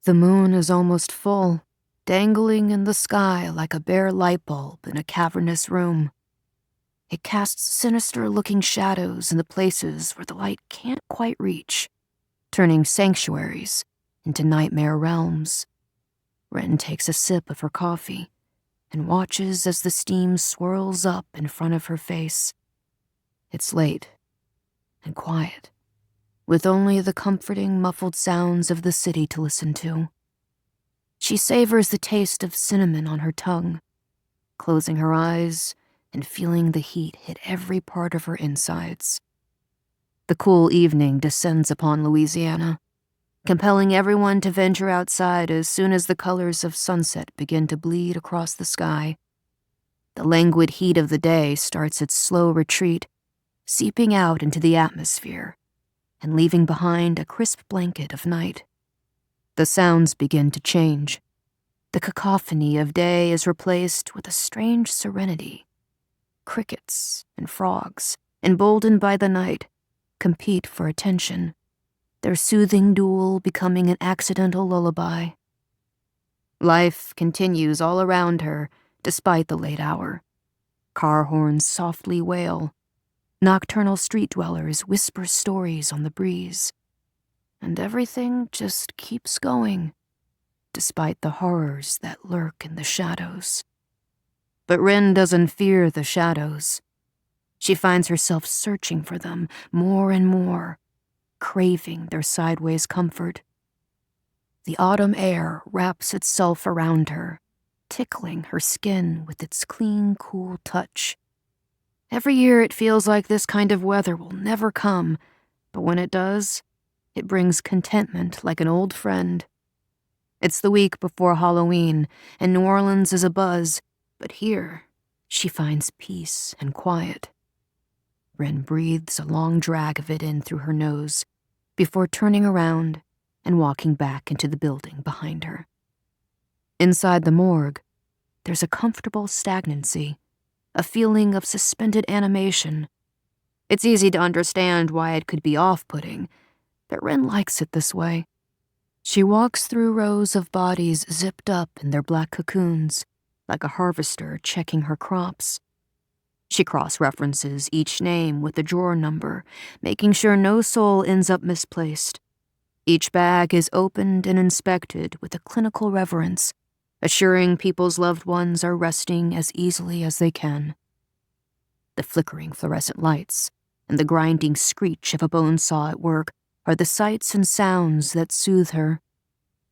The moon is almost full, dangling in the sky like a bare light bulb in a cavernous room. It casts sinister-looking shadows in the places where the light can't quite reach, turning sanctuaries into nightmare realms. Wren takes a sip of her coffee and watches as the steam swirls up in front of her face. It's late and quiet, with only the comforting, muffled sounds of the city to listen to. She savors the taste of cinnamon on her tongue, closing her eyes and feeling the heat hit every part of her insides. The cool evening descends upon Louisiana, compelling everyone to venture outside as soon as the colors of sunset begin to bleed across the sky. The languid heat of the day starts its slow retreat, seeping out into the atmosphere and leaving behind a crisp blanket of night. The sounds begin to change. The cacophony of day is replaced with a strange serenity. Crickets and frogs, emboldened by the night, compete for attention, their soothing duel becoming an accidental lullaby. Life continues all around her, despite the late hour. Car horns softly wail. Nocturnal street dwellers whisper stories on the breeze. And everything just keeps going, despite the horrors that lurk in the shadows. But Wren doesn't fear the shadows. She finds herself searching for them more and more, craving their sideways comfort. The autumn air wraps itself around her, tickling her skin with its clean, cool touch. Every year it feels like this kind of weather will never come, but when it does, it brings contentment like an old friend. It's the week before Halloween, and New Orleans is abuzz, but here she finds peace and quiet. Wren breathes a long drag of it in through her nose before turning around and walking back into the building behind her. Inside the morgue, there's a comfortable stagnancy, a feeling of suspended animation. It's easy to understand why it could be off-putting, but Wren likes it this way. She walks through rows of bodies zipped up in their black cocoons, like a harvester checking her crops. She cross-references each name with a drawer number, making sure no soul ends up misplaced. Each bag is opened and inspected with a clinical reverence, assuring people's loved ones are resting as easily as they can. The flickering fluorescent lights and the grinding screech of a bone saw at work are the sights and sounds that soothe her.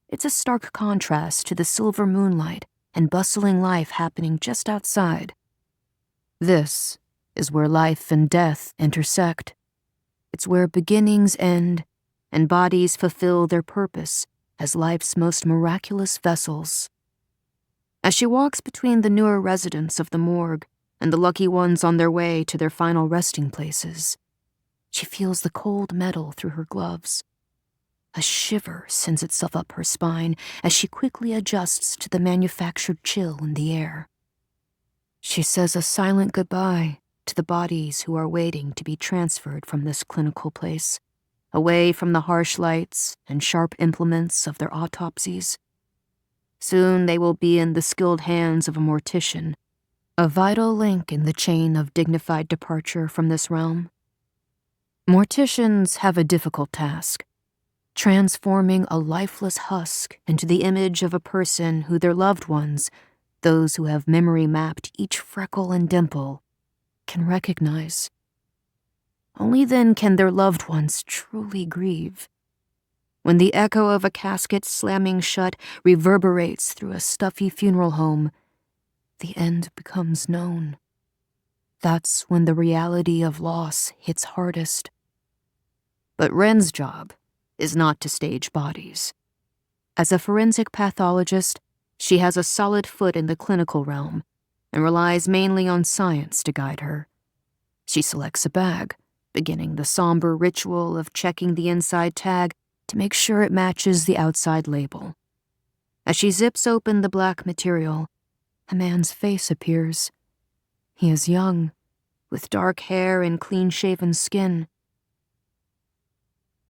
It's a stark contrast to the silver moonlight and bustling life happening just outside. This is where life and death intersect. It's where beginnings end and bodies fulfill their purpose as life's most miraculous vessels. As she walks between the newer residents of the morgue and the lucky ones on their way to their final resting places, she feels the cold metal through her gloves. A shiver sends itself up her spine as she quickly adjusts to the manufactured chill in the air. She says a silent goodbye to the bodies who are waiting to be transferred from this clinical place, away from the harsh lights and sharp implements of their autopsies. Soon they will be in the skilled hands of a mortician, a vital link in the chain of dignified departure from this realm. Morticians have a difficult task, transforming a lifeless husk into the image of a person who their loved ones, those who have memory mapped each freckle and dimple, can recognize. Only then can their loved ones truly grieve. When the echo of a casket slamming shut reverberates through a stuffy funeral home, the end becomes known. That's when the reality of loss hits hardest. But Wren's job is not to stage bodies. As a forensic pathologist, she has a solid foot in the clinical realm and relies mainly on science to guide her. She selects a bag, beginning the somber ritual of checking the inside tag to make sure it matches the outside label. As she zips open the black material, a man's face appears. He is young, with dark hair and clean-shaven skin.